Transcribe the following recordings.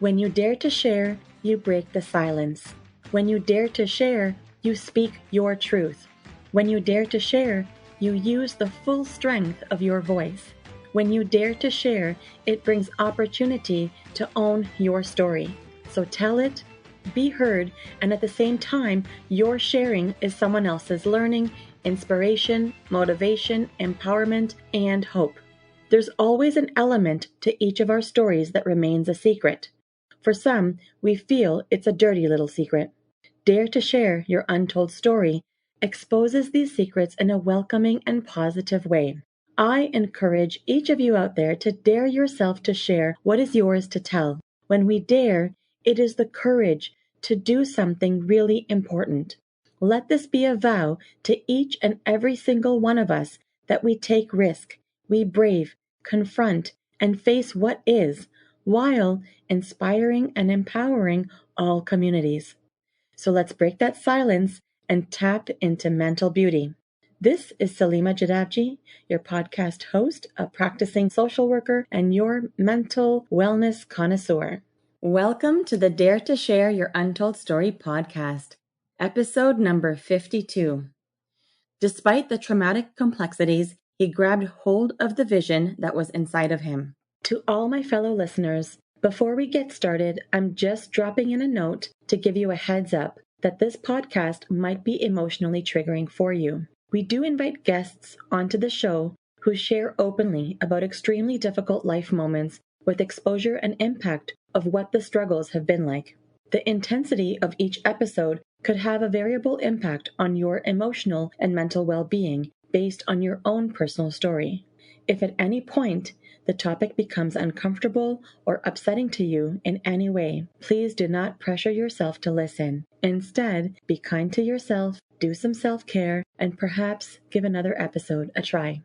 When you dare to share, you break the silence. When you dare to share, you speak your truth. When you dare to share, you use the full strength of your voice. When you dare to share, it brings opportunity to own your story. So tell it, be heard, and at the same time, your sharing is someone else's learning, inspiration, motivation, empowerment, and hope. There's always an element to each of our stories that remains a secret. For some, we feel it's a dirty little secret. Dare to share your untold story exposes these secrets in a welcoming and positive way. I encourage each of you out there to dare yourself to share what is yours to tell. When we dare, it is the courage to do something really important. Let this be a vow to each and every single one of us that we take risk, we brave, confront, and face what is, while inspiring and empowering all communities. So let's break that silence and tap into mental beauty. This is Salima Jadabji, your podcast host, a practicing social worker, and your mental wellness connoisseur. Welcome to the Dare to Share Your Untold Story podcast, episode number 52. Despite the traumatic complexities, he grabbed hold of the vision that was inside of him. To all my fellow listeners, before we get started, I'm just dropping in a note to give you a heads up that this podcast might be emotionally triggering for you. We do invite guests onto the show who share openly about extremely difficult life moments with exposure and impact of what the struggles have been like. The intensity of each episode could have a variable impact on your emotional and mental well-being based on your own personal story. If at any point the topic becomes uncomfortable or upsetting to you in any way, please do not pressure yourself to listen. Instead, be kind to yourself, do some self-care, and perhaps give another episode a try.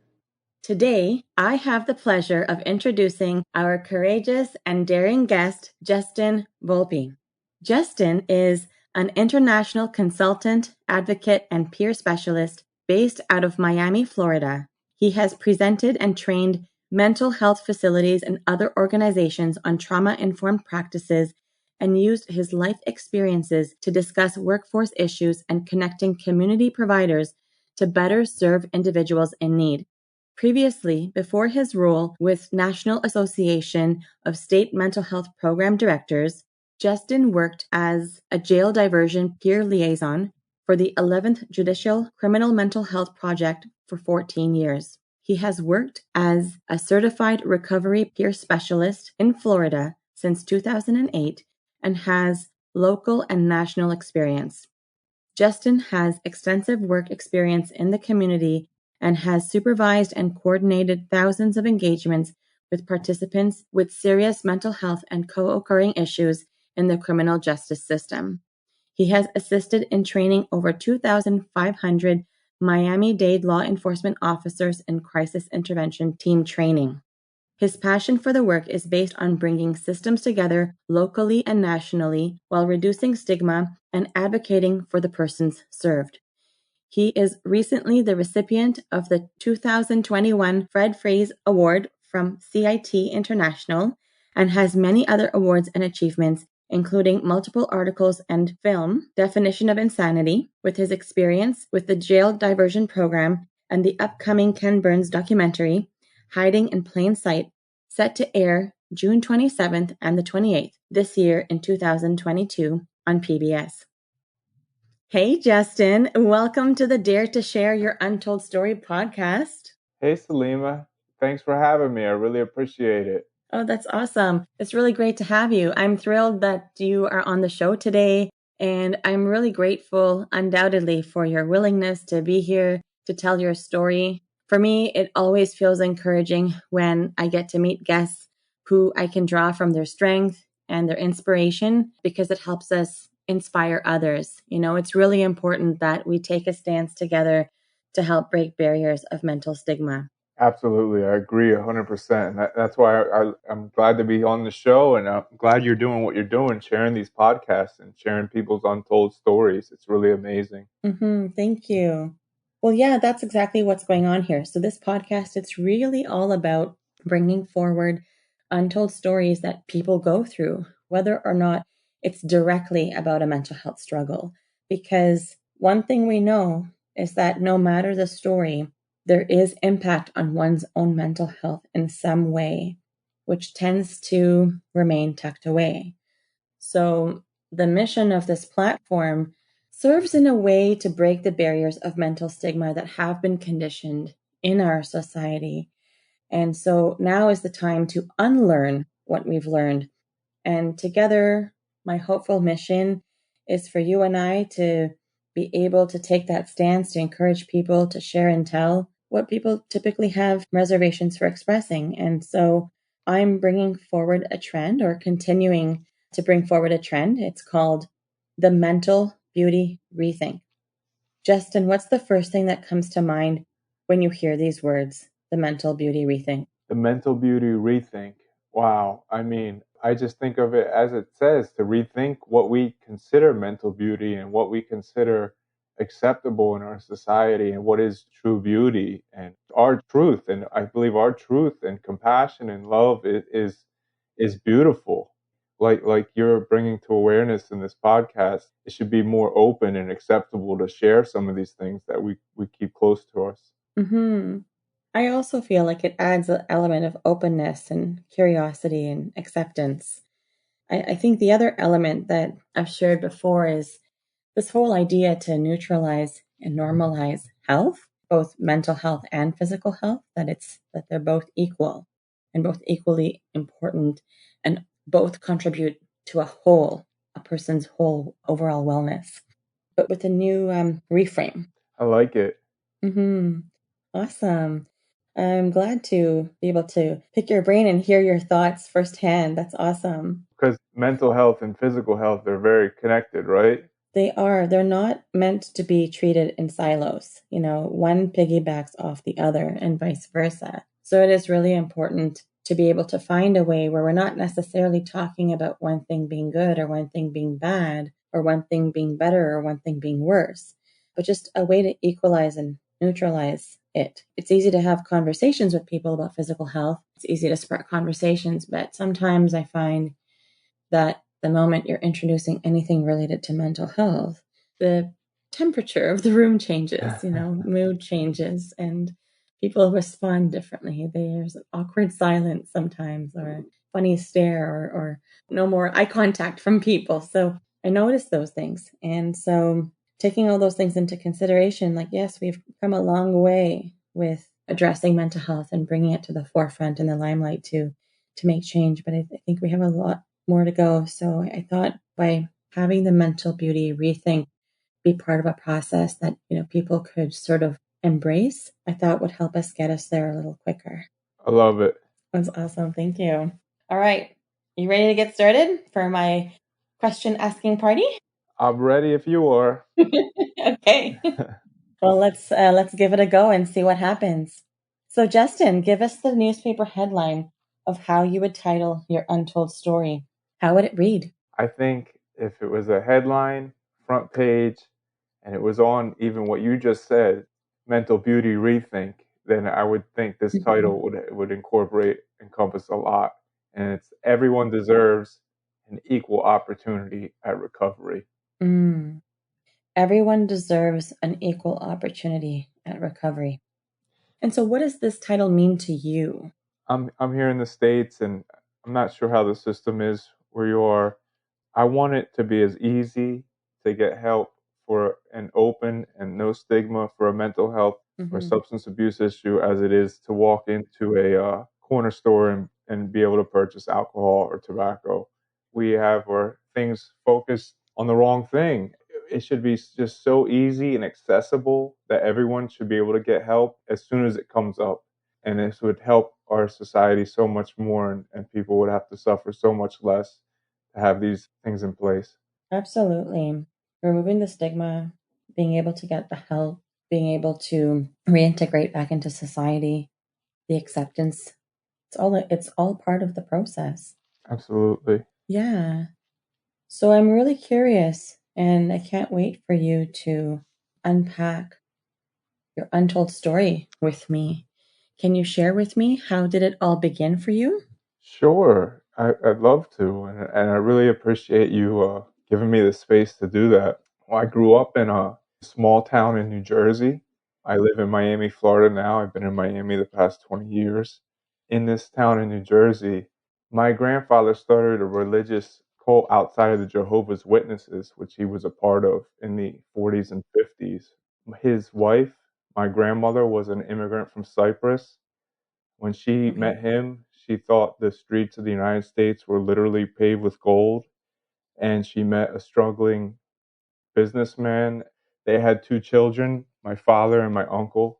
Today, I have the pleasure of introducing our courageous and daring guest, Justin Volpe. Justin is an international consultant, advocate, and peer specialist based out of Miami, Florida. He has presented and trained mental health facilities and other organizations on trauma-informed practices and used his life experiences to discuss workforce issues and connecting community providers to better serve individuals in need. Previously, before his role with National Association of State Mental Health Program Directors, Justin worked as a jail diversion peer liaison for the 11th Judicial Criminal Mental Health Project for 14 years. He has worked as a certified recovery peer specialist in Florida since 2008 and has local and national experience. Justin has extensive work experience in the community and has supervised and coordinated thousands of engagements with participants with serious mental health and co-occurring issues in the criminal justice system. He has assisted in training over 2,500 Miami-Dade law enforcement officers in crisis intervention team training. His passion for the work is based on bringing systems together locally and nationally while reducing stigma and advocating for the persons served. He is recently the recipient of the 2021 Fred Fraze Award from CIT International and has many other awards and achievements, including multiple articles and film, Definition of Insanity, with his experience with the jail diversion program and the upcoming Ken Burns documentary, Hiding in Plain Sight, set to air June 27th and the 28th this year in 2022 on PBS. Hey, Justin, welcome to the Dare to Share Your Untold Story podcast. Hey, Salima. Thanks for having me. I really appreciate it. Oh, that's awesome. It's really great to have you. I'm thrilled that you are on the show today, and I'm really grateful, undoubtedly, for your willingness to be here to tell your story. For me, it always feels encouraging when I get to meet guests who I can draw from their strength and their inspiration because it helps us inspire others. You know, it's really important that we take a stance together to help break barriers of mental stigma. Absolutely. I agree 100%. That's why I'm glad to be on the show, and I'm glad you're doing what you're doing, sharing these podcasts and sharing people's untold stories. It's really amazing. Thank you. Well, yeah, that's exactly what's going on here. So this podcast, it's really all about bringing forward untold stories that people go through, whether or not it's directly about a mental health struggle. Because one thing we know is that no matter the story, there is impact on one's own mental health in some way, which tends to remain tucked away. So the mission of this platform serves in a way to break the barriers of mental stigma that have been conditioned in our society. And so now is the time to unlearn what we've learned. And together, my hopeful mission is for you and I to be able to take that stance to encourage people to share and tell what people typically have reservations for expressing. And so I'm bringing forward a trend, or continuing to bring forward a trend. It's called the mental beauty rethink. Justin, what's the first thing that comes to mind when you hear these words, the mental beauty rethink? The mental beauty rethink. Wow. I mean, I just think of it as it says, to rethink what we consider mental beauty and what we consider acceptable in our society and what is true beauty and our truth. And I believe our truth and compassion and love is beautiful. Like you're bringing to awareness in this podcast, it should be more open and acceptable to share some of these things that we keep close to us. Mm-hmm. I also feel like it adds an element of openness and curiosity and acceptance. I think the other element that I've shared before is this whole idea to neutralize and normalize health, both mental health and physical health, that they're both equal and both equally important, and both contribute to a person's whole overall wellness, but with a new reframe. I like it. Mm-hmm. Awesome. I'm glad to be able to pick your brain and hear your thoughts firsthand. That's awesome. Because mental health and physical health, they're very connected, right? They are. They're not meant to be treated in silos. One piggybacks off the other and vice versa. So it is really important to be able to find a way where we're not necessarily talking about one thing being good or one thing being bad or one thing being better or one thing being worse, but just a way to equalize and neutralize it. It's easy to have conversations with people about physical health. It's easy to spark conversations, but sometimes I find that the moment you're introducing anything related to mental health, the temperature of the room changes, mood changes, and people respond differently. There's an awkward silence sometimes, or a funny stare, or no more eye contact from people. So I notice those things. And so taking all those things into consideration, like, yes, we've come a long way with addressing mental health and bringing it to the forefront in the limelight to make change. But I think we have a lot more to go. So I thought by having the mental beauty rethink be part of a process that people could sort of embrace, I thought would help us get us there a little quicker. I love it. That's awesome. Thank you. All right. You ready to get started for my question asking party? I'm ready if you are. Okay. Well, let's give it a go and see what happens. So, Justin, give us the newspaper headline of how you would title your untold story. How would it read? I think if it was a headline, front page, and it was on even what you just said, mental beauty rethink, then I would think this title would encompass a lot. And it's everyone deserves an equal opportunity at recovery. Mm. Everyone deserves an equal opportunity at recovery. And so what does this title mean to you? I'm here in the States and I'm not sure how the system is where you are. I want it to be as easy to get help for an open and no stigma for a mental health or substance abuse issue as it is to walk into a corner store and be able to purchase alcohol or tobacco. We have our things focused on the wrong thing. It should be just so easy and accessible that everyone should be able to get help as soon as it comes up. And this would help our society so much more, and people would have to suffer so much less to have these things in place. Absolutely. Removing the stigma, being able to get the help, being able to reintegrate back into society, the acceptance, it's all part of the process. Absolutely. Yeah. So I'm really curious, and I can't wait for you to unpack your untold story with me. Can you share with me, how did it all begin for you? Sure. I'd love to, and I really appreciate you giving me the space to do that. Well, I grew up in a small town in New Jersey. I live in Miami, Florida now. I've been in Miami the past 20 years. In this town in New Jersey, my grandfather started a religious cult outside of the Jehovah's Witnesses, which he was a part of in the 40s and 50s. His wife, my grandmother, was an immigrant from Cyprus. When she Okay. met him, she thought the streets of the United States were literally paved with gold, and she met a struggling businessman. They had 2 children, my father and my uncle.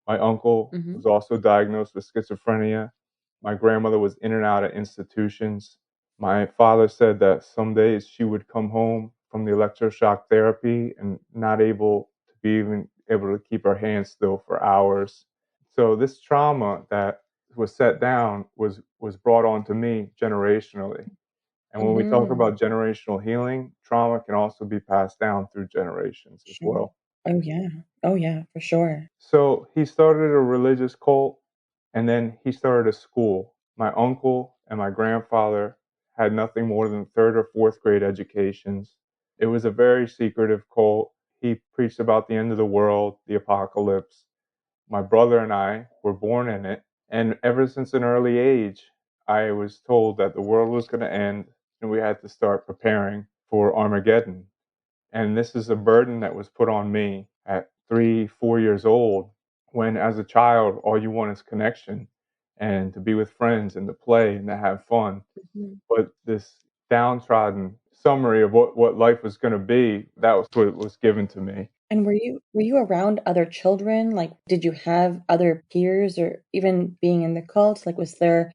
My uncle Hmm. was also diagnosed with schizophrenia. My grandmother was in and out of institutions. My father said that some days she would come home from the electroshock therapy and not able to be even able to keep her hands still for hours. So this trauma that was set down was brought on to me generationally. And when we talk Hmm. about generational healing, trauma can also be passed down through generations as Sure. well. Oh yeah. Oh yeah, for sure. So he started a religious cult, and then he started a school. My uncle and my grandfather had nothing more than third or fourth grade educations. It was a very secretive cult. He preached about the end of the world, the apocalypse. My brother and I were born in it, and ever since an early age, I was told that the world was going to end and we had to start preparing for Armageddon. And this is a burden that was put on me at 3, 4 years old, when as a child, all you want is connection and to be with friends and to play and to have fun. Mhm. But this downtrodden summary of what life was going to be, that was what was given to me. And were you around other children? Like, did you have other peers or even being in the cult? Like, was there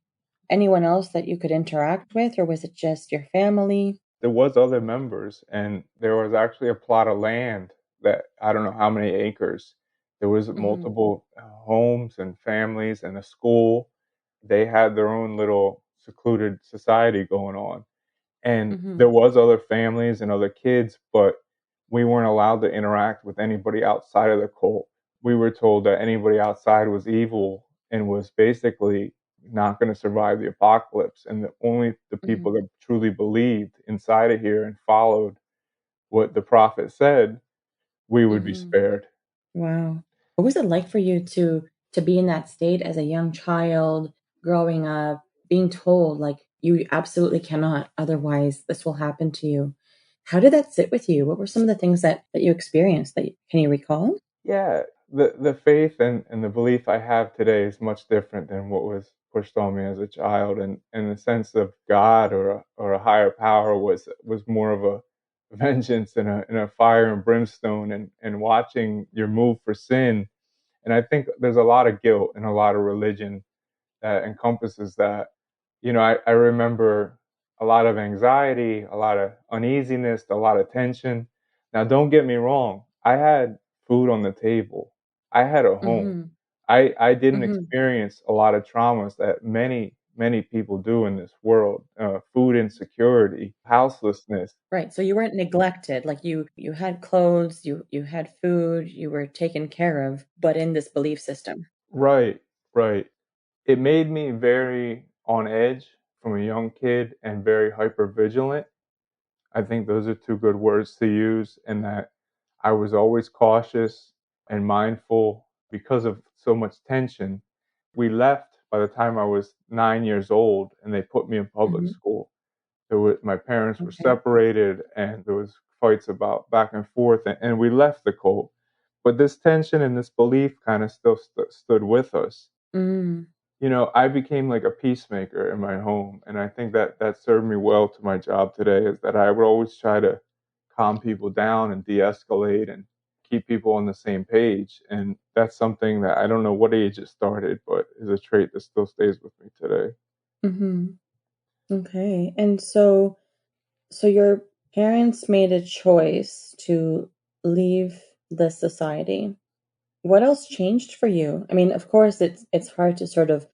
anyone else that you could interact with, or was it just your family? There was other members, and there was actually a plot of land that I don't know how many acres. There was Mhm. multiple homes and families and a school. They had their own little secluded society going on, and there Mhm. was other families and other kids, but we weren't allowed to interact with anybody outside of the cult. We were told that anybody outside was evil and was basically not going to survive the apocalypse, and that only the people Mhm. that truly believed inside of here and followed what the prophet said, we would be Mhm. spared. Wow. What was it like for you to be in that state as a young child, growing up, being told like you absolutely cannot, otherwise this will happen to you? How did that sit with you? What were some of the things that you experienced that can you recall? Yeah, the faith and the belief I have today is much different than what was pushed on me as a child, and the sense of God or a higher power was more of a vengeance and a fire and brimstone and watching your move for sin. And I think there's a lot of guilt and a lot of religion that encompasses that. I remember a lot of anxiety, a lot of uneasiness, a lot of tension. Now, don't get me wrong, I had food on the table, I had a home. Mhm. I didn't Mhm. experience a lot of traumas that many people do in this world. Food insecurity, houselessness. Right, so you weren't neglected, like, you had clothes, you had food, you were taken care of, but in this belief system. Right, right. It made me very on edge from a young kid and very hyper vigilant. I think those are 2 good words to use, and that I was always cautious and mindful because of so much tension. We left by the time I was 9 years old, and they put me in public Mhm. school. My parents were Okay. separated, and there was fights about back and forth, and we left the cult. But this tension and this belief kind of still stood with us. Mm. I became like a peacemaker in my home, and I think that that served me well to my job today. Is that I would always try to calm people down and de-escalate and keep people on the same page. And that's something that I don't know what age it started, but is a trait that still stays with me today. Mhm. Okay, and so your parents made a choice to leave the society. What else changed for you? I mean, of course, it's hard to sort of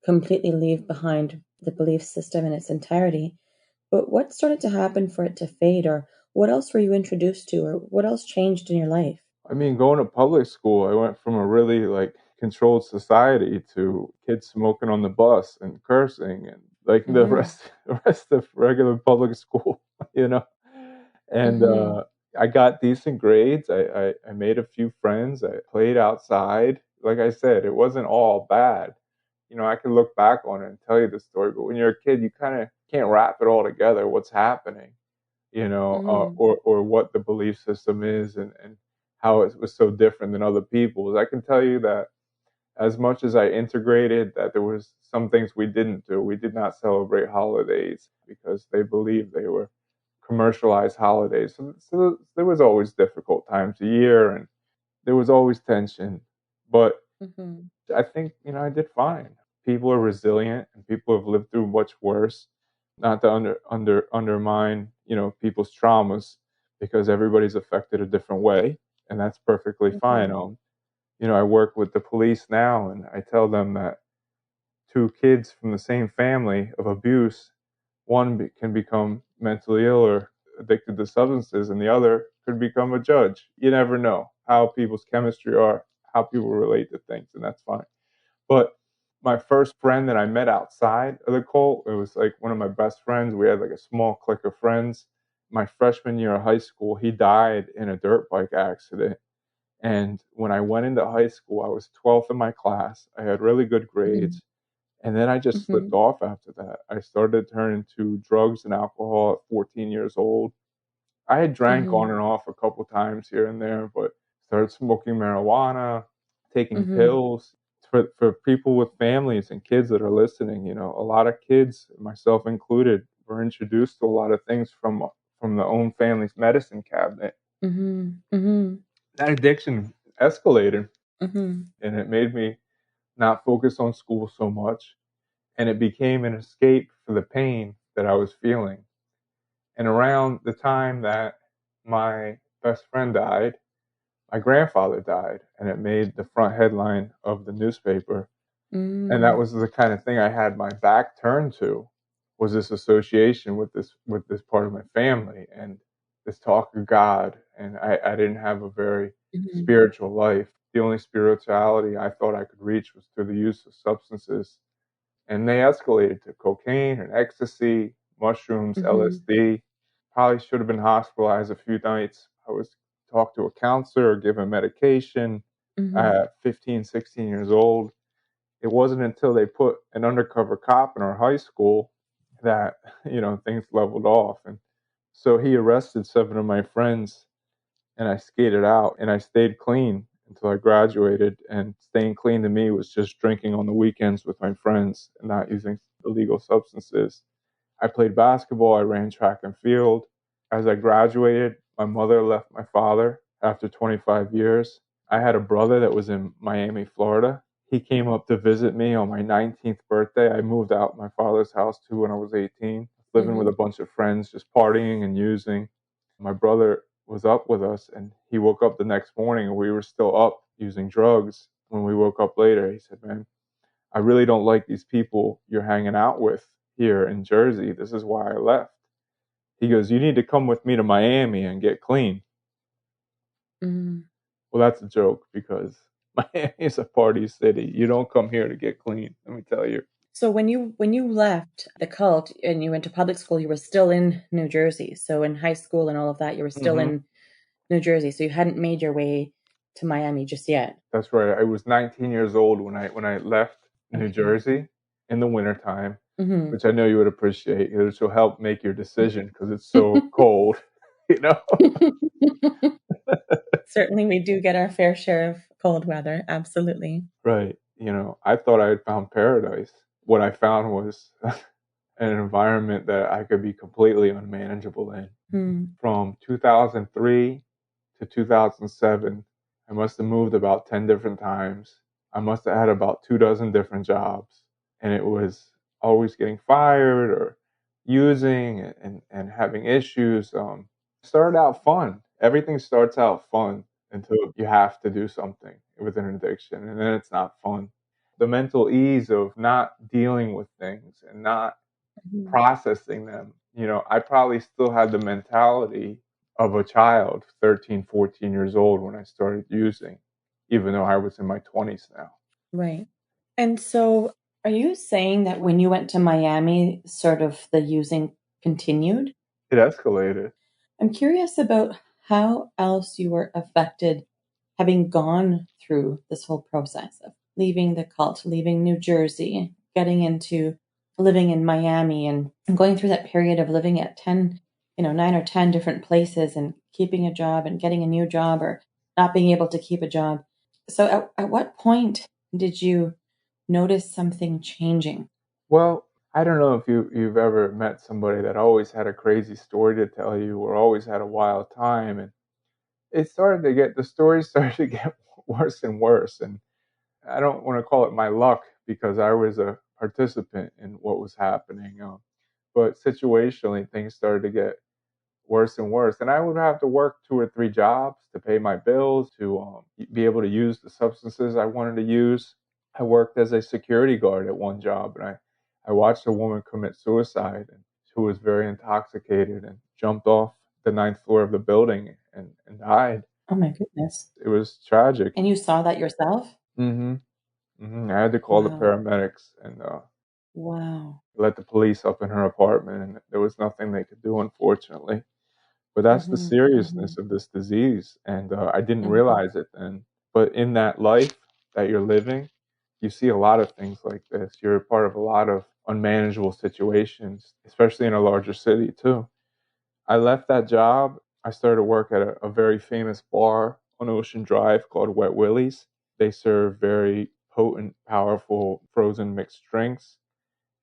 completely leave behind the belief system in its entirety, but what started to happen for it to fade, or what else were you introduced to, or what else changed in your life? I mean, going to public school, I went from a really like controlled society to kids smoking on the bus and cursing and like Mhm. the rest of regular public school, you know. And Mhm. I got decent grades. I made a few friends. I played outside. Like I said, it wasn't all bad. You know, I can look back on it and tell you the story, but when you're a kid, you kind of can't wrap it all together. What's happening, you know, Mhm. or what the belief system is, and how it was so different than other people's. I can tell you that as much as I integrated, that there was some things we didn't do. We did not celebrate holidays because they believed they were commercialized holidays. So there was always difficult times a year, and there was always tension. But Mhm. I think, you know, I did fine. People are resilient, and people have lived through much worse. Not to undermine, you know, people's traumas, because everybody's affected a different way, and that's perfectly fine. Mhm. You know, I work with the police now, and I tell them that two kids from the same family of abuse, can become mentally ill or addicted to substances, and the other could become a judge. You never know how people's chemistry are, how people relate to things, and that's fine. But my first friend that I met outside of the cult, it was like one of my best friends. We had like a small clique of friends. My freshman year of high school, he died in a dirt bike accident. And when I went into high school, I was 12th in my class. I had really good Mhm. grades. And then I just slipped Mhm. off after that. I started turning to drugs and alcohol at 14 years old. I had drank on Mhm. and off a couple times here and there, but started smoking marijuana, taking Mhm. pills. For people with families and kids that are listening, you know, a lot of kids, myself included, were introduced to a lot of things from the own family's medicine cabinet. Mhm. Mhm. That addiction escalated, Mhm. and it made me not focus on school so much, and it became an escape for the pain that I was feeling. And around the time that my best friend died, my grandfather died, and it made the front headline of the newspaper. And that Mm. was the kind of thing I had my back turned to, was this association with this part of my family, and this talk of God. And I didn't have a very Mhm. spiritual life. The only spirituality I thought I could reach was through the use of substances, and they escalated to cocaine and ecstasy, mushrooms, Mhm. LSD. Probably should have been hospitalized a few nights. I was talked to a counselor or given medication Mhm. at 15, 16 years old. It wasn't until they put an undercover cop in our high school that, you know, things leveled off. And so he arrested 7 of my friends, and I skated out, and I stayed clean until I graduated. And staying clean to me was just drinking on the weekends with my friends and not using illegal substances. I played basketball, I ran track and field. As I graduated, my mother left my father after 25 years. I had a brother that was in Miami, Florida. He came up to visit me on my 19th birthday. I moved out my father's house too when I was 18, living with a Mhm. bunch of friends, just partying and using. My brother was up with us, and he woke up the next morning and we were still up using drugs. When we woke up later, he said, "Man, I really don't like these people you're hanging out with here in Jersey. This is why I left." He goes, "You need to come with me to Miami and get clean." Mhm. Well, that's a joke, because Miami is a party city. You don't come here to get clean, let me tell you. So when you left the cult and you went to public school, you were still in New Jersey. So in high school and all of that, you were still Hmm. in New Jersey. So you hadn't made your way to Miami just yet. That's right. I was 19 years old when I left New Okay. Jersey in the wintertime, Mhm. which I know you would appreciate. It will help make your decision because it's so cold, you know? Certainly, we do get our fair share of cold weather. Absolutely. Right. You know, I thought I had found paradise. What I found was an environment that I could be completely unmanageable in. Hmm. From 2003 to 2007, I must have moved about 10 different times. I must have had about 2 dozen different jobs. And it was always getting fired or using and having issues. Started out fun. Everything starts out fun until you have to do something with an addiction, and then it's not fun. The mental ease of not dealing with things and not Mhm. processing them. You know, I probably still had the mentality of a child, 13, 14 years old, when I started using, even though I was in my 20s now. Right. And so Are you saying that when you went to Miami, sort of the using continued? It escalated. I'm curious about how else you were affected having gone through this whole process of leaving the cult, leaving New Jersey, getting into living in Miami and going through that period of living at 10, 9 or 10 different places and keeping a job and getting a new job or not being able to keep a job. So at what point did you notice something changing? Well, I don't know if you've ever met somebody that always had a crazy story to tell you or always had a wild time, and the stories started to get worse and worse. And I don't want to call it my luck because I was a participant in what was happening. But situationally, things started to get worse and worse. And I would have to work 2 or 3 jobs to pay my bills, to be able to use the substances I wanted to use. I worked as a security guard at one job, and I watched a woman commit suicide, and who was very intoxicated and jumped off the ninth floor of the building and died. Oh my goodness. It was tragic. And you saw that yourself? hmm I had to call the Wow. paramedics and Wow. let the police up in her apartment, and there was nothing they could do, unfortunately. But that's the Mhm. seriousness Mhm. of this disease, and I didn't Mhm. realize it then. But in that life that you're living, you see a lot of things like this. You're a part of a lot of unmanageable situations, especially in a larger city too. I left that job. I started work at a very famous bar on Ocean Drive called Wet Willie's. They serve very potent, powerful frozen mixed drinks.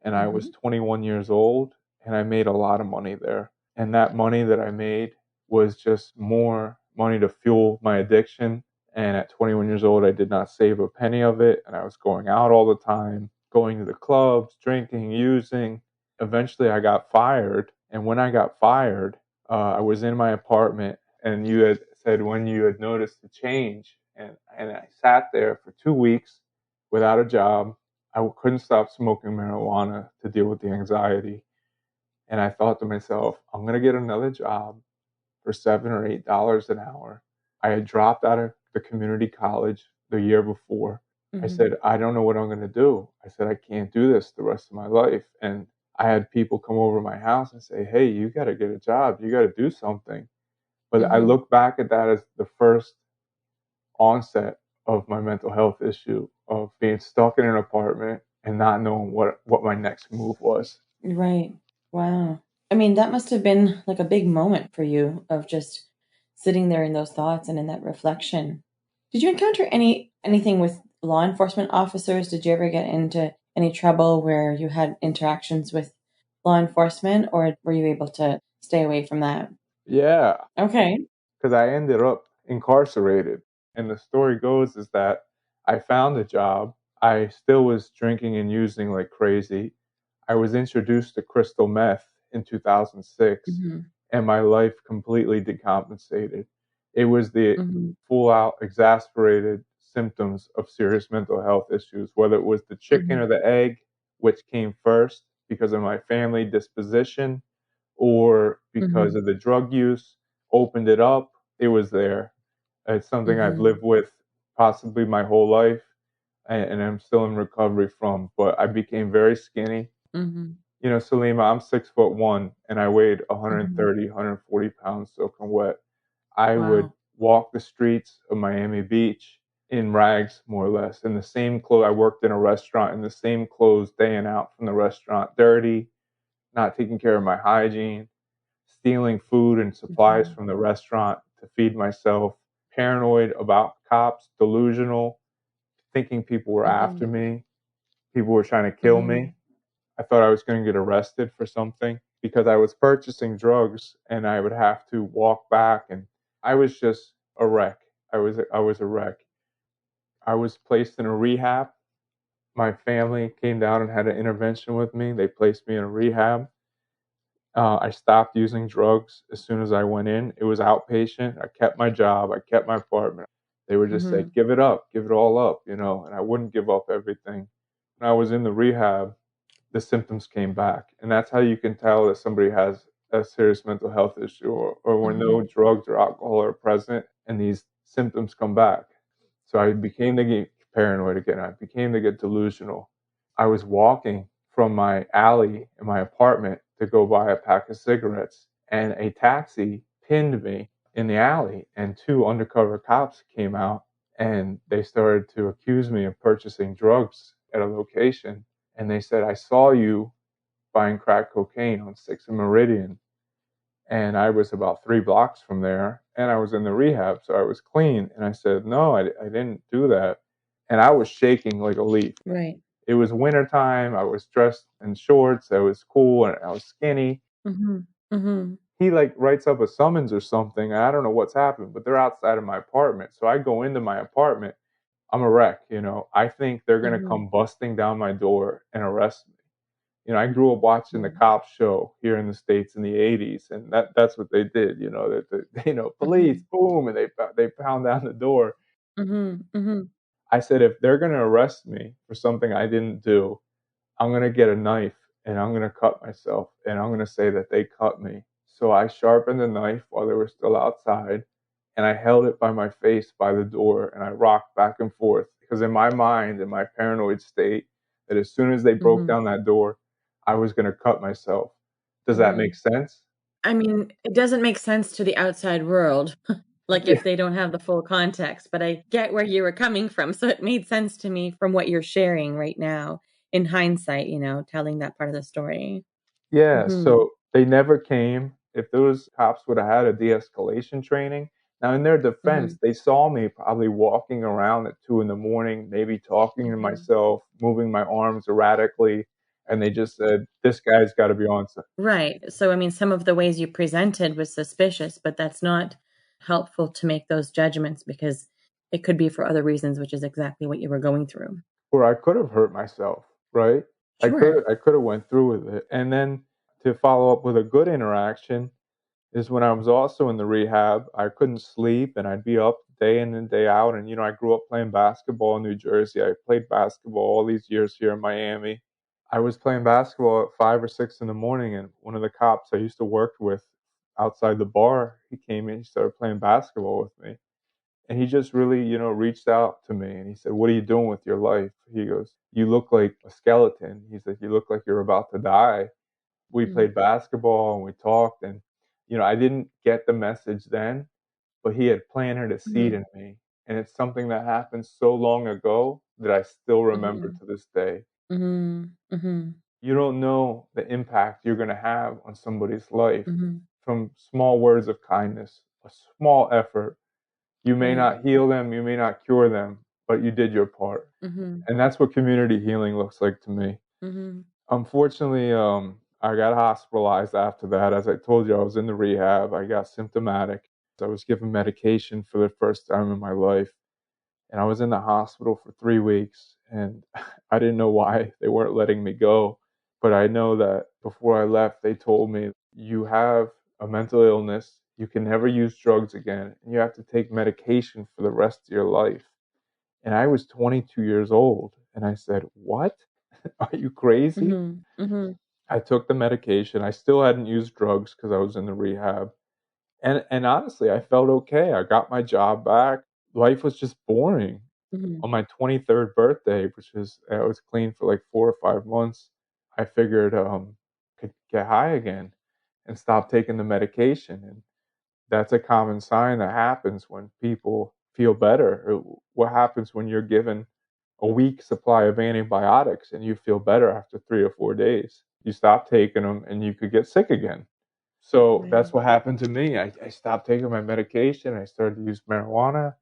And I was Mhm. 21 years old, and I made a lot of money there. And that money that I made was just more money to fuel my addiction. And at 21 years old, I did not save a penny of it. And I was going out all the time, going to the clubs, drinking, using. Eventually, I got fired. And when I got fired, I was in my apartment, and you had said when you had noticed the change. And I sat there for 2 weeks without a job. I couldn't stop smoking marijuana to deal with the anxiety. And I thought to myself, I'm going to get another job for $7 or $8 an hour. I had dropped out of the community college the year before. I Mhm. said, I don't know what I'm going to do. I said, I can't do this the rest of my life. And I had people come over my house and say, hey, you got to get a job. You got to do something. But I Mhm. look back at that as the first onset of my mental health issue of being stuck in an apartment and not knowing what my next move was. Right. Wow. I mean, that must have been like a big moment for you of just sitting there in those thoughts and in that reflection. Did you encounter anything with law enforcement officers? Did you ever get into any trouble where you had interactions with law enforcement, or were you able to stay away from that? Yeah, Okay. because I ended up incarcerated. And the story goes is that I found a job. I still was drinking and using like crazy. I was introduced to crystal meth in 2006, Mhm. and my life completely decompensated. It was the Mhm. full out exasperated symptoms of serious mental health issues, whether it was the chicken Mhm. or the egg, which came first because of my family disposition or because Mhm. of the drug use, opened it up, it was there. It's something I've Mhm. lived with possibly my whole life and I'm still in recovery from. But I became very skinny. Mhm. You know, Salima, I'm 6'1" and I weighed Mhm. 130, 140 pounds soaking wet. I would Wow. walk the streets of Miami Beach in rags, more or less, in the same clothes. I worked in a restaurant in the same clothes day and out from the restaurant, dirty, not taking care of my hygiene, stealing food and supplies Mhm. from the restaurant to feed myself, paranoid about cops, delusional, thinking people were after Mhm. me, people were trying to kill me. Mhm. I thought I was going to get arrested for something because I was purchasing drugs and I would have to walk back and I was just a wreck. I was a wreck. I was placed in a rehab. My family came down and had an intervention with me. They placed me in a rehab. I stopped using drugs as soon as I went in. It was outpatient. I kept my job. I kept my apartment. They would just say, Mhm. give it up, give it all up, and I wouldn't give up everything. When I was in the rehab, the symptoms came back. And that's how you can tell that somebody has a serious mental health issue or when no Mhm. drugs or alcohol are present and these symptoms come back. So I became to get paranoid again. I became to get delusional. I was walking from my alley in my apartment to go buy a pack of cigarettes, and a taxi pinned me in the alley, and two undercover cops came out and they started to accuse me of purchasing drugs at a location. And they said, I saw you buying crack cocaine on 6th and Meridian. And I was about 3 blocks from there, and I was in the rehab, so I was clean. And I said, no, I didn't do that. And I was shaking like a leaf. Right. It was wintertime. I was dressed in shorts. I was cool, and I was skinny. Mm-hmm. Mm-hmm. He like writes up a summons or something. And I don't know what's happened, but they're outside of my apartment. So I go into my apartment. I'm a wreck. I think they're going to Mm-hmm. come busting down my door and arrest me. I grew up watching the cops show here in the States in the 80s, and that's what they did. Police, Mm-hmm. boom, and they pound down the door. Mm-hmm. Mm-hmm. I said, if they're going to arrest me for something I didn't do, I'm going to get a knife and I'm going to cut myself and I'm going to say that they cut me. So I sharpened the knife while they were still outside, and I held it by my face by the door, and I rocked back and forth because in my mind, in my paranoid state, that as soon as they broke Mm-hmm. down that door, I was going to cut myself. Does that Mm-hmm. make sense? I mean, it doesn't make sense to the outside world, like Yeah. if they don't have the full context, but I get where you were coming from. So it made sense to me from what you're sharing right now in hindsight, telling that part of the story. Yeah, Mm-hmm. so they never came. If those cops would have had a de-escalation training, now in their Mm-hmm. defense, they saw me probably walking around at 2 in the morning, maybe talking to Mm-hmm. myself, moving my arms erratically, and they just said, "This guy's got to be on." Right. So, I mean, some of the ways you presented was suspicious, but that's not helpful to make those judgments because it could be for other reasons, which is exactly what you were going through. Or I could have hurt myself, right? I Sure. could I could have went through with it. And then to follow up with a good interaction is when I was also in the rehab, I couldn't sleep and I'd be up day in and day out. And I grew up playing basketball in New Jersey. I played basketball all these years here in Miami. I was playing basketball at 5 or 6 in the morning, and one of the cops I used to work with outside the bar, he came in, he started playing basketball with me. And he just really, reached out to me and he said, "What are you doing with your life?" He goes, "You look like a skeleton." He said, "You look like you're about to die." We Mm, played basketball and we talked, and I didn't get the message then, but he had planted a seed mhm, in me. And it's something that happened so long ago that I still remember mhm, to this day. mhm, mhm, You don't know the impact you're going to have on somebody's life mhm. from small words of kindness, a small effort. You may Right. not heal them, you may not cure them, but you did your part. Mhm, And that's what community healing looks like to me. mhm, Unfortunately, I got hospitalized after that. As I told you, I was in the rehab. I got symptomatic. I was given medication for the first time in my life. And I was in the hospital for 3 weeks. And I didn't know why they weren't letting me go. But I know that before I left, they told me, "You have a mental illness. You can never use drugs again. And you have to take medication for the rest of your life." And I was 22 years old. And I said, "What? Are you crazy?" mhm, mhm, I took the medication. I still hadn't used drugs because I was in the rehab. And honestly, I felt okay. I got my job back. Life was just boring. mhm, On my 23rd birthday, which is I was clean for like 4 or 5 months, I figured could get high again and stop taking the medication. And that's a common sign that happens when people feel better. What happens when you're given a week supply of antibiotics and you feel better after 3 or 4 days? You stop taking them and you could get sick again. So that's right. what happened to me. I stopped taking my medication. I started to use marijuana,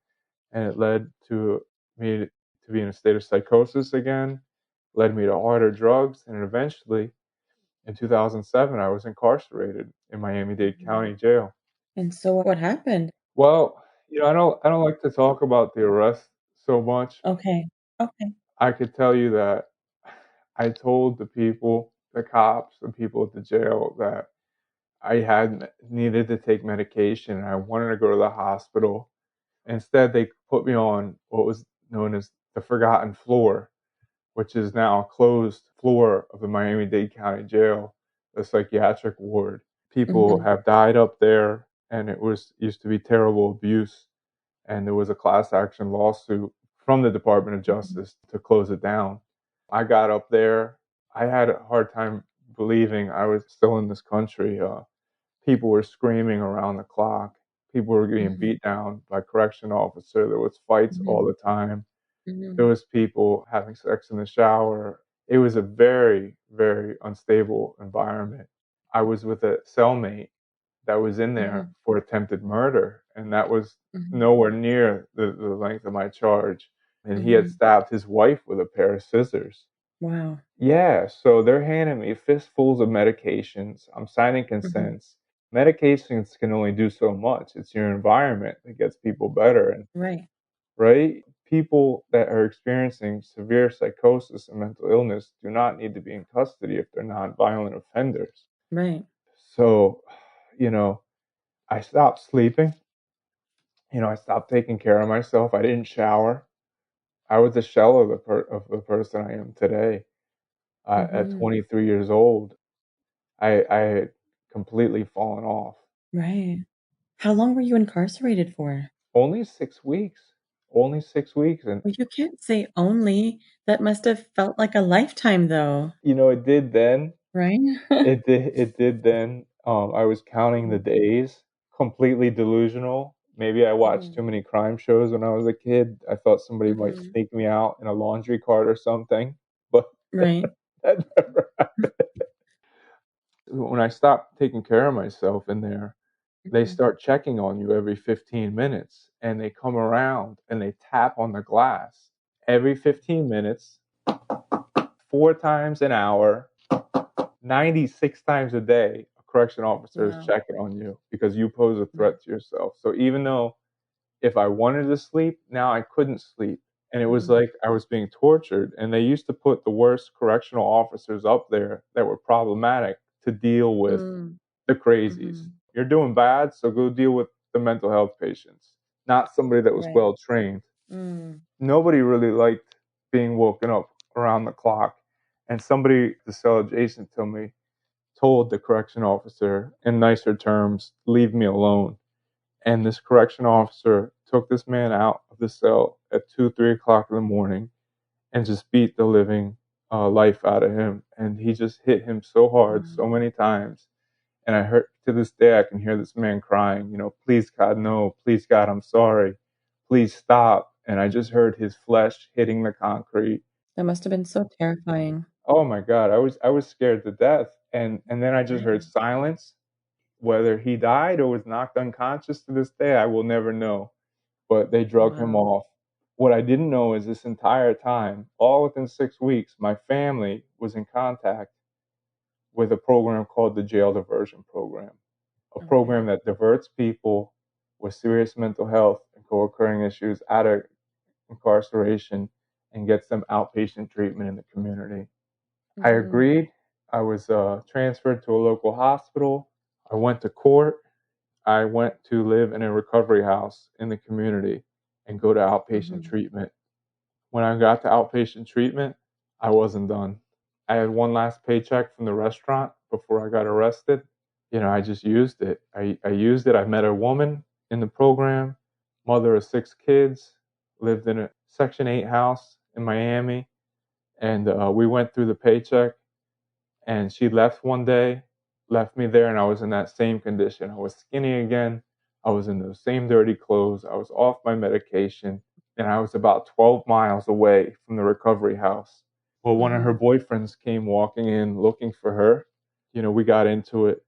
and it led to me to be in a state of psychosis again, led me to harder drugs, and eventually in 2007, I was incarcerated in Miami-Dade Mhm. County Jail. And so what happened? Well, I don't like to talk about the arrest so much. Okay. Okay. I could tell you that I told the people, the cops, the people at the jail that I had needed to take medication and I wanted to go to the hospital. Instead, they put me on what was known as the forgotten floor, which is now a closed floor of the Miami-Dade County Jail, the psychiatric ward. People Mhm, have died up there, and it was used to be terrible abuse. And there was a class action lawsuit from the Department of mhm, Justice to close it down. I got up there. I had a hard time believing I was still in this country. People were screaming around the clock. People were getting Mhm. beat down by correction officer. There was fights all Mhm. the time. There Mhm. was people having sex in the shower. It was a very, very unstable environment. I was with a cellmate that was in there Mhm. for attempted murder, and that was Mhm. nowhere near the length of my charge. And he had Mhm. stabbed his wife with a pair of scissors. Wow. Yeah, so they're handing me fistfuls of medications. I'm signing Mhm. consents. Medications can only do so much. It's your environment that gets people better. And Right. right, people that are experiencing severe psychosis and mental illness do not need to be in custody if they're not violent offenders. Right. So, you know, I stopped sleeping. I stopped taking care of myself. I didn't shower. I was a shell of the person I am today. At Mhm. 23 years old, I had completely fallen off. Right. How long were you incarcerated for? Only 6 weeks. Only 6 weeks. And, Well, you can't say only. That must have felt like a lifetime, though, it did then. right? It did then. I was counting the Mhm. days, completely delusional. Maybe I watched Mhm. too many crime shows when I was a kid. I thought somebody might Mhm. sneak me out in a laundry cart or something, but Right. that never happened. When I stopped taking care of myself in there, they Mhm. start checking on you every 15 minutes, and they come around and they tap on the glass every 15 minutes, 4 times an hour, 96 times a day. A correction officer is Wow. checking on you because you pose a Wow. threat to yourself. So even though if I wanted to sleep, now I couldn't sleep. And it was Mhm. like I was being tortured. And they used to put the worst correctional officers up there that were problematic to deal with Mm. the crazies. Mhm. You're doing bad, so go deal with the mental health patients, not somebody that was Right. well trained. Mm. Nobody really liked being woken up around the clock. And somebody, the cell adjacent to me, told the correction officer in nicer terms, leave me alone. And this correction officer took this man out of the cell at 2, 3 o'clock in the morning and just beat the living life out of him. And he just hit him so hard Wow. so many times. And I heard to this day, I can hear this man crying, please God, no, please God, I'm sorry, please stop. And I just heard his flesh hitting the concrete. That must have been so terrifying. Oh my God, I was scared to death. And then I just heard Right. silence. Whether he died or was knocked unconscious to this day, I will never know. But they drug him Wow. off. What I didn't know is this entire time, all within 6 weeks, my family was in contact with a program called the Jail Diversion Program, a program Okay. that diverts people with serious mental health and co occurring issues out of incarceration and gets them outpatient treatment in the community. I Mhm. agreed. I was transferred to a local hospital. I went to court. I went to live in a recovery house in the community and go to outpatient Mhm. treatment. When I got to outpatient treatment, I wasn't done. I had one last paycheck from the restaurant before I got arrested. I just used it. I used it. I met a woman in the program, mother of 6 kids, lived in a Section 8 house in Miami, and we went through the paycheck. And she left one day, left me there, and I was in that same condition. I was skinny again. I was in those same dirty clothes. I was off my medication, and I was about 12 miles away from the recovery house. Well, one of her Mhm. boyfriends came walking in looking for her. We got into it,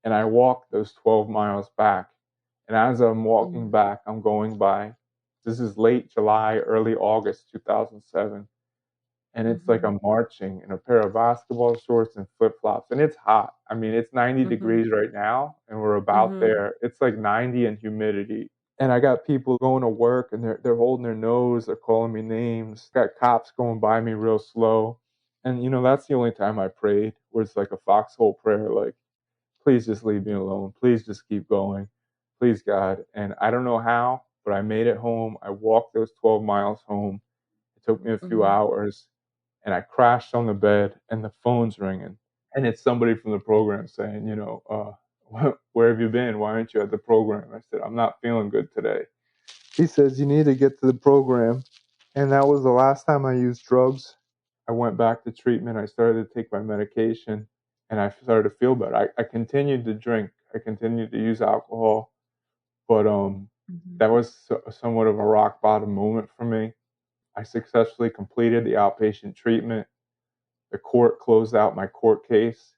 and I walked those 12 miles back. And as I'm walking Mhm. back, I'm going by. This is late July, early August 2007, and it's like Mhm. I'm marching in a pair of basketball shorts and flip flops, and it's hot. I mean, it's 90 Mhm. degrees right now, and we're about Mhm. there. It's like 90 and humidity. And I got people going to work, and they're holding their nose, they're calling me names. Got cops going by me real slow, and that's the only time I prayed, where it's like a foxhole prayer, like, please just leave me alone. Please just keep going. Please, God. And I don't know how, but I made it home. I walked those 12 miles home. It took me a few Mhm. hours, and I crashed on the bed, and the phone's ringing. And it's somebody from the program saying, where have you been? Why aren't you at the program? I said, I'm not feeling good today. He says, you need to get to the program. And that was the last time I used drugs. I went back to treatment. I started to take my medication, and I started to feel better. I continued to drink. I continued to use alcohol, but Mhm. that was somewhat of a rock bottom moment for me. I successfully completed the outpatient treatment. The court closed out my court case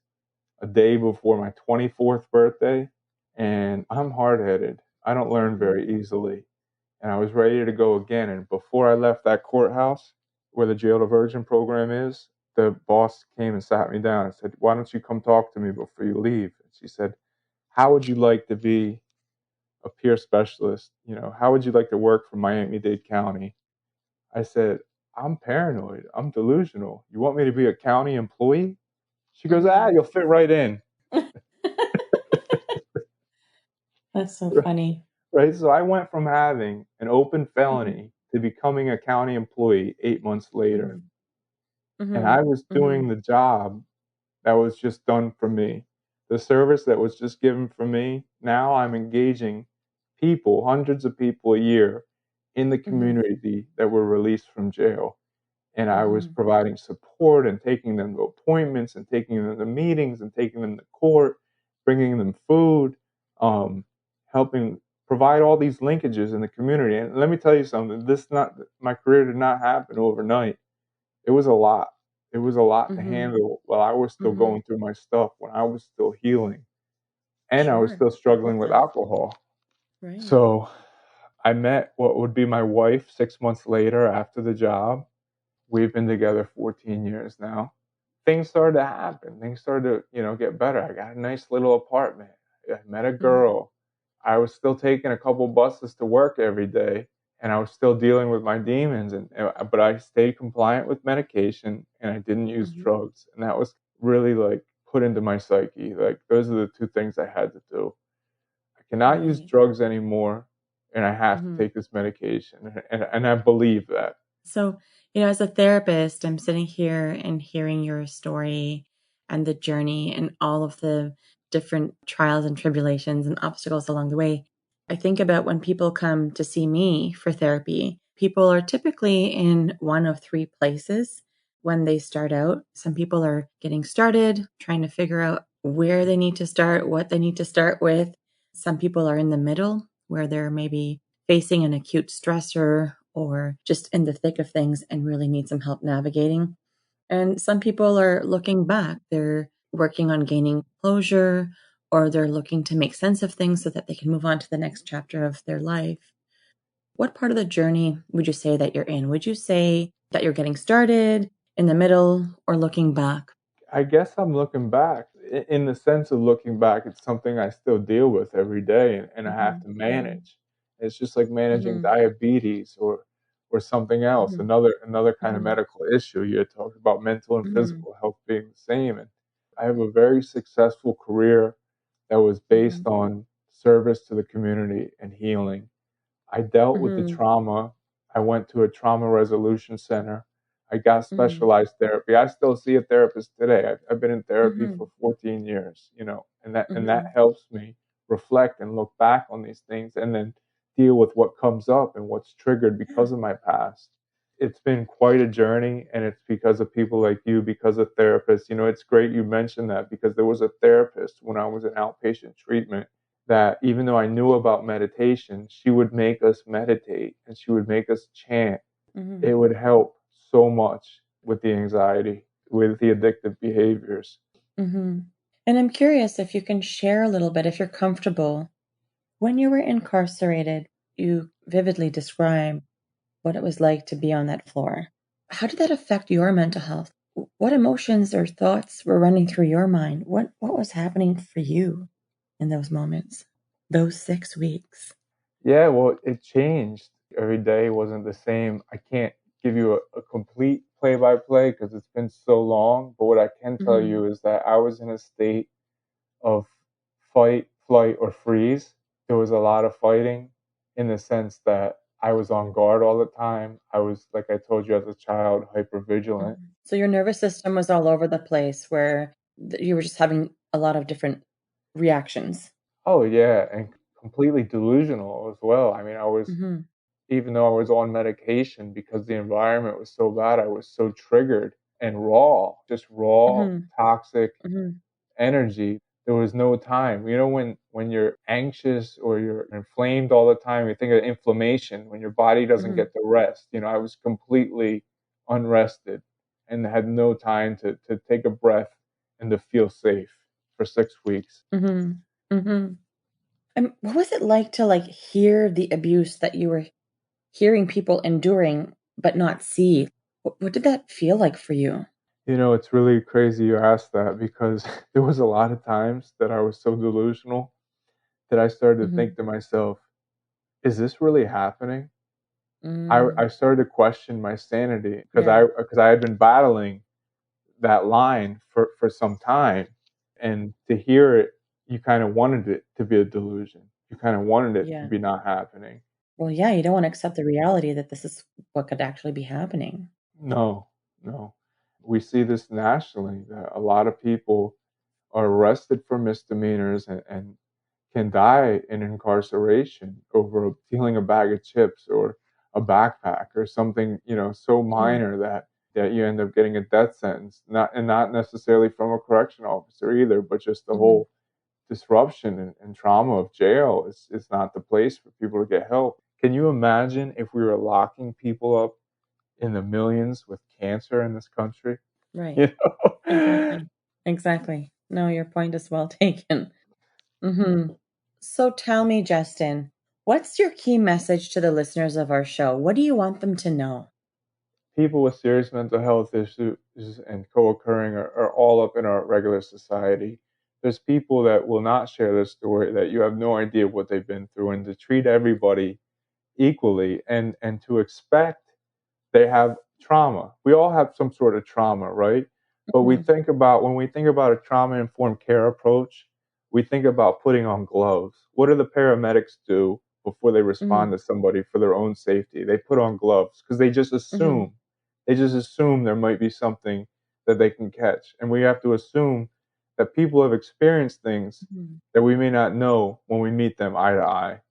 a day before my 24th birthday, and I'm hard headed. I don't learn Mhm. very easily. And I was ready to go again. And before I left that courthouse where the jail diversion program is, the boss came and sat me down and said, "Why don't you come talk to me before you leave?" And she said, "How would you like to be a peer specialist? You know, how would you like to work for Miami-Dade County?" I said, "I'm paranoid. I'm delusional. You want me to be a county employee?" She goes, Mhm. "You'll fit right in." That's so funny. Right? So I went from having an open Mhm. felony to becoming a county employee 8 months later. Mhm. And Mhm. I was Mhm. doing the job that was just done for me, the service that was just given for me. Now I'm engaging people, hundreds of people a year in the Mhm. community that were released from jail. And I was Mhm. providing support and taking them to appointments and taking them to meetings and taking them to court, bringing them food, um, helping provide all these linkages in the community. And let me tell you something: this not my career did not happen overnight. It was a lot. It was a lot to Mhm. handle while I was still Mhm. going through my stuff, when I was still healing, and I was Sure. still Of struggling course with is. alcohol. Right. So I met what would be my wife 6 months later after the job. We've been together 14 years now. Things started to happen. Things started to, get better. I got a nice little apartment. I met a Mhm. girl. I was still taking a couple buses to work every day, and I was still dealing with my demons. But I stayed compliant with medication, and I didn't use Mhm. drugs. And that was really like put into my psyche. Like those are the two things I had to do. I cannot use Right. drugs anymore, and I have to Mhm. take this medication. And I believe that. So, as a therapist, I'm sitting here and hearing your story and the journey and all of the different trials and tribulations and obstacles along the way. I think about when people come to see me for therapy, people are typically in one of three places when they start out. Some people are getting started, trying to figure out where they need to start, what they need to start with. Some people are in the middle where they're maybe facing an acute stressor or just in the thick of things and really need some help navigating. And some people are looking back. They're working on gaining closure or they're looking to make sense of things so that they can move on to the next chapter of their life. What part of the journey would you say that you're in? Would you say that you're getting started, in the middle, or looking back? I guess I'm looking back. In the sense of looking back, it's something I still deal with every day, and I have Hmm. to Yeah. manage. It's just like managing Hmm. diabetes or something else, Hmm. another kind of Hmm. medical issue. You're talking about mental and Hmm. physical health being the same. And I have a very successful career that was based Hmm. on service to the community and healing. I dealt with the Hmm. trauma. I went to a trauma resolution center. I got Hmm. specialized therapy. I still see a therapist today. I've been in therapy Hmm. for 14 years, and that Hmm. helps me reflect and look back on these things and then deal with what comes up and what's triggered Yeah. because of my past. It's been quite a journey, and it's because of people like you, because of therapists. It's great you mentioned that, because there was a therapist when I was in outpatient treatment that, even though I knew about meditation, she would make us meditate and she would make us chant. Hmm. It would help so much with the anxiety, with the addictive behaviors. Hmm. And I'm curious if you can share a little bit, if you're comfortable. When you were incarcerated, you vividly describe what it was like to be on that floor. How did that affect your mental health? What emotions or thoughts were running through your mind? What was happening for you in those moments, those 6 weeks? Yeah, well, it changed. Every day wasn't the same. I can't give you a complete play by play because it's been so long. But what I can tell Hmm. you is that I was in a state of fight, flight, or freeze. There was a lot of fighting, in the sense that I was on guard all the time. I was, like I told you, as a child, hyper vigilant. So your nervous system was all over the place where you were just having a lot of different reactions. Oh, yeah, and completely delusional as well. I mean, Hmm. even though I was on medication, because the environment was so bad, I was so triggered. and raw, just raw, Mhm. toxic Mhm. energy. There was no time. You know, when you're anxious or you're inflamed all the time, you think of inflammation, when your body doesn't Mhm. get the rest. You know, I was completely unrested and had no time to take a breath and to feel safe for 6 weeks. Mhm. Mhm. And what was it like to, like, hear the abuse that you were hearing people enduring but not see? What did that feel like for you? You know, it's really crazy you asked that because there was a lot of times that I was so delusional that I started to think Mhm. to myself, is this really happening? I Mm. started to question my sanity because Yeah. I had been battling that line for some time, and to hear it, you kind of wanted it to be a delusion. You kind of wanted it to Yeah. be not happening. Well, yeah, you don't wanna accept the reality that this is what could actually be happening. No, no. We see this nationally that a lot of people are arrested for misdemeanors and can die in incarceration over stealing a bag of chips or a backpack or something, you know, so Mhm. minor that you end up getting a death sentence. Not necessarily from a correction officer either, but just the Mhm. whole disruption and trauma of jail is not the place for people to get help. Can you imagine if we were locking people up in the millions with cancer in this country? Right. You know? Exactly. Exactly. No, your point is well taken. Mhm. So tell me, Justin, what's your key message to the listeners of our show? What do you want them to know? People with serious mental health issues and co-occurring are all up in our regular society. There's people that will not share their story, that you have no idea what they've been through, and to treat everybody equally and to expect they have trauma. We all have some sort of trauma, right? But Mhm. when we think about a trauma informed care approach, we think about putting on gloves. What do the paramedics do before they respond Mhm. to somebody for their own safety? They put on gloves because Mhm. they just assume there might be something that they can catch. And we have to assume that people have experienced things Mhm. that we may not know when we meet them eye to eye.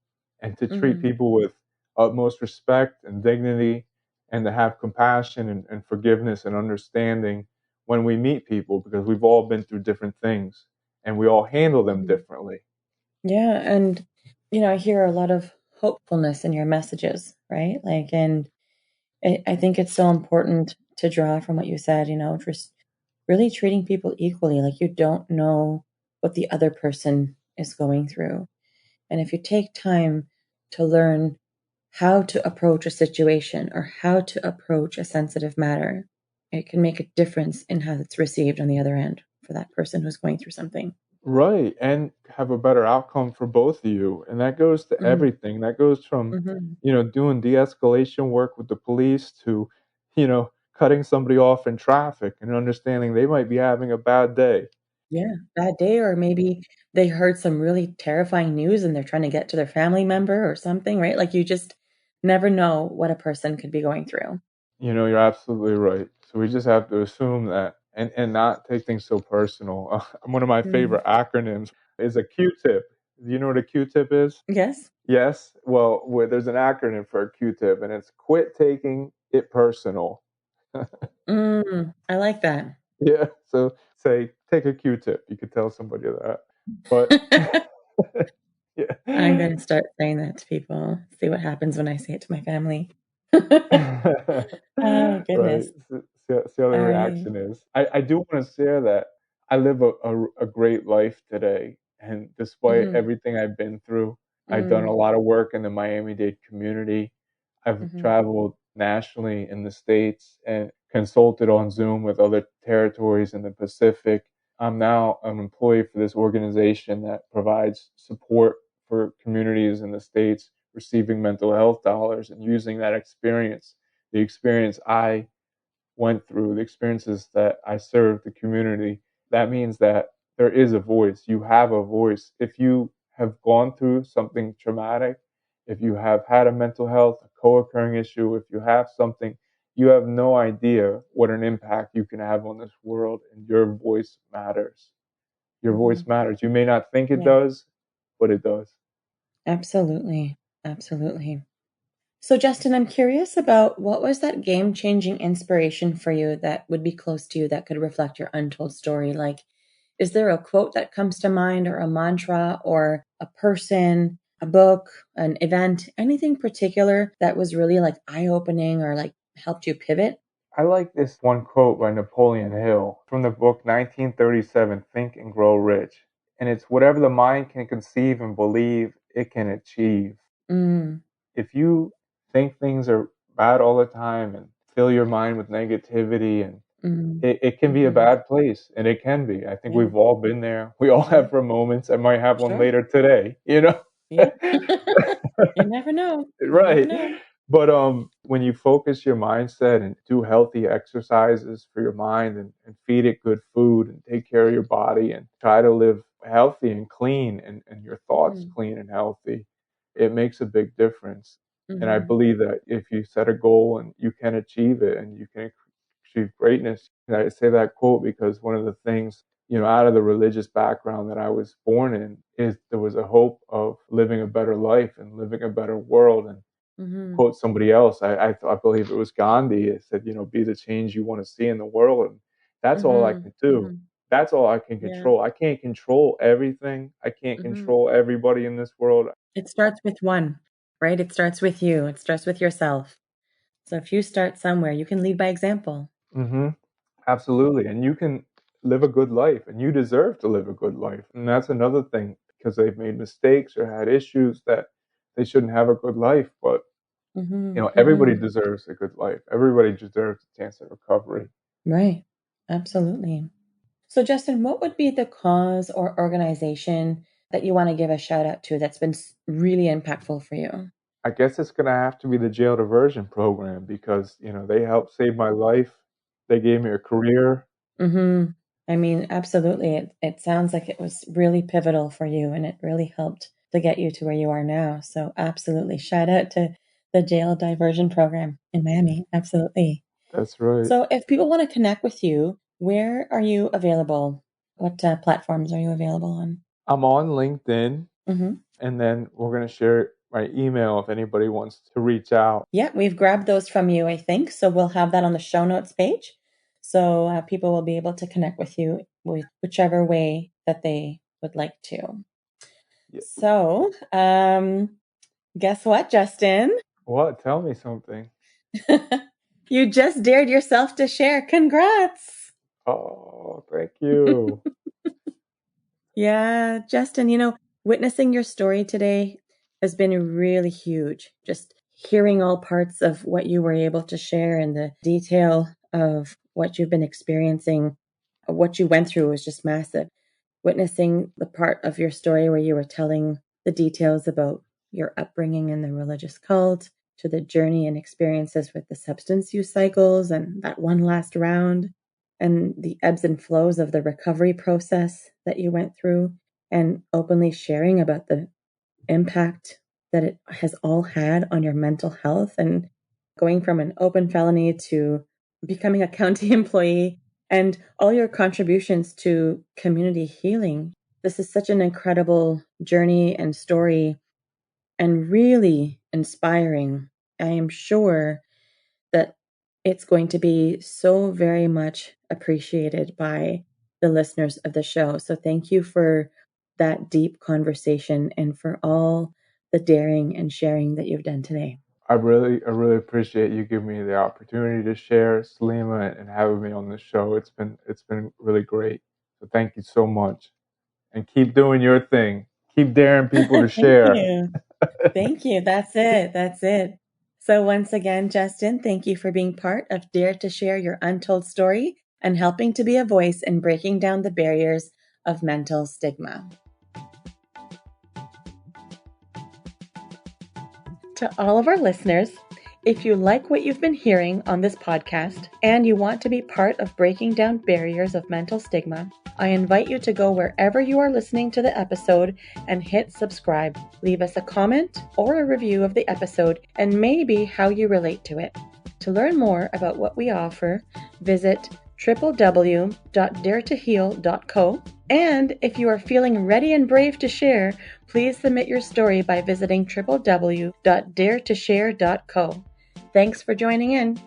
And to treat Mhm. people with utmost respect and dignity and to have compassion and forgiveness and understanding when we meet people because we've all been through different things and we all handle them Mhm. differently. Yeah, and I hear a lot of hopefulness in your messages, right? Like, and I think it's so important to draw from what you said, just really treating people equally. Like, you don't know what the other person is going through. And if you take time to learn how to approach a situation or how to approach a sensitive matter, it can make a difference in how it's received on the other end for that person who's going through something. Right. And have a better outcome for both of you. And that goes to Mhm. everything. That goes from, Mhm. doing de escalation work with the police to, cutting somebody off in traffic and understanding they might be having a bad day. Yeah, that day, or maybe they heard some really terrifying news and they're trying to get to their family member or something, right? Like, you just never know what a person could be going through. You're absolutely right. So we just have to assume that and not take things so personal. One of my Mm. favorite acronyms is a Q-tip. Do you know what a Q-tip is? Yes? Yes. Well, there's an acronym for a Q-tip, and it's quit taking it personal. I like that. Yeah. So say take a Q-tip. You could tell somebody that. But I'm yeah. gonna start saying that to people, see what happens when I say it to my family. Oh, Right. goodness. See how the I reaction is. I do want to share that I live a great life today. And despite Mhm. everything I've been through, I've done a Mm. lot of work in the Miami-Dade community. I've Mhm. traveled nationally in the States and consulted on Zoom with other territories in the Pacific. I'm now an employee for this organization that provides support for communities in the States receiving mental health dollars and using that experience, the experience I went through, the experiences that I served the community. That means that there is a voice. You have a voice. If you have gone through something traumatic, if you have had a mental health, a co occurring issue, if you have something, you have no idea what an impact you can have on this world, and your voice matters. Your voice Mhm. matters. You may not think it Yeah, does, but it does. absolutely. Absolutely. So, Justin, I'm curious about what was that game-changing inspiration for you that would be close to you that could reflect your untold story? Like, is there a quote that comes to mind, or a mantra, or a person, a book, an event, anything particular that was really like eye-opening or like helped you pivot? I like this one quote by Napoleon Hill from the book 1937, Think and Grow Rich. And it's whatever the mind can conceive and believe, it can achieve. Mm, If you think things are bad all the time and fill your mind with negativity, and mm, it can be a mm-hmm. bad place, and it can be. I think Yeah, we've all been there. We all yeah, have for moments. I might have one sure. later today, you know? Yeah. You never know. You never Right. know. But when you focus your mindset and do healthy exercises for your mind, and feed it good food and take care of your body and try to live healthy and clean, and your thoughts Mm, clean and healthy, it makes a big difference. And I mm-hmm. believe that if you set a goal and you can achieve it and you can achieve greatness. And I say that quote because one of the things, out of the religious background that I was born in, is there was a hope of living a better life and living a better world. And Mm-hmm. quote somebody else, I believe it was Gandhi. It said, be the change you want to see in the world. And that's all I Mm-hmm. can do. Mm-hmm. That's all I can Yeah. control. I can't control everything. I can't Mm-hmm. control everybody in this world. It starts with one, right? It starts with you. It starts with yourself. So if you start somewhere, you can lead by example. Hmm. Absolutely. And you can live a good life, and you deserve to live a good life. And that's another thing, because they've made mistakes or had issues, that they shouldn't have a good life. But, Mm-hmm. everybody Mm-hmm. deserves a good life. Everybody deserves a chance at recovery. Right. Absolutely. So, Justin, what would be the cause or organization that you want to give a shout out to that's been really impactful for you? I guess it's going to have to be the jail diversion program, because, they helped save my life. They gave me a career. Mm-hmm. I mean, absolutely. It sounds like it was really pivotal for you and it really helped to get you to where you are now. So, absolutely. Shout out to the jail diversion program in Miami. Absolutely. That's right. So, if people want to connect with you, where are you available? What platforms are you available on? I'm on LinkedIn, Mm-hmm. and then we're going to share my email if anybody wants to reach out. Yeah, we've grabbed those from you, I think. So we'll have that on the show notes page. So people will be able to connect with you with whichever way that they would like to. Yeah. So, guess what, Justin? What? Tell me something. You just dared yourself to share. Congrats. Oh, thank you. Yeah, Justin, witnessing your story today has been really huge. Just hearing all parts of what you were able to share and the detail of what you've been experiencing, what you went through was just massive. Witnessing the part of your story where you were telling the details about your upbringing in the religious cult, to the journey and experiences with the substance use cycles and that one last round, and the ebbs and flows of the recovery process that you went through, and openly sharing about the impact that it has all had on your mental health, and going from an open felony to becoming a county employee, and all your contributions to community healing. This is such an incredible journey and story, and really inspiring. I am sure that it's going to be so very much appreciated by the listeners of the show. So thank you for that deep conversation and for all the daring and sharing that you've done today. I really appreciate you giving me the opportunity to share, Salima, and having me on the show. It's been really great. So thank you so much, and keep doing your thing. Keep daring people to Thank share. you. Thank you. That's it. That's it. So, once again, Justin, thank you for being part of Dare to Share Your Untold Story and helping to be a voice in breaking down the barriers of mental stigma. To all of our listeners, if you like what you've been hearing on this podcast and you want to be part of breaking down barriers of mental stigma, I invite you to go wherever you are listening to the episode and hit subscribe. Leave us a comment or a review of the episode and maybe how you relate to it. To learn more about what we offer, visit www.daretoheal.co. And if you are feeling ready and brave to share, Please submit your story by visiting www.daretoshare.co. Thanks for joining in.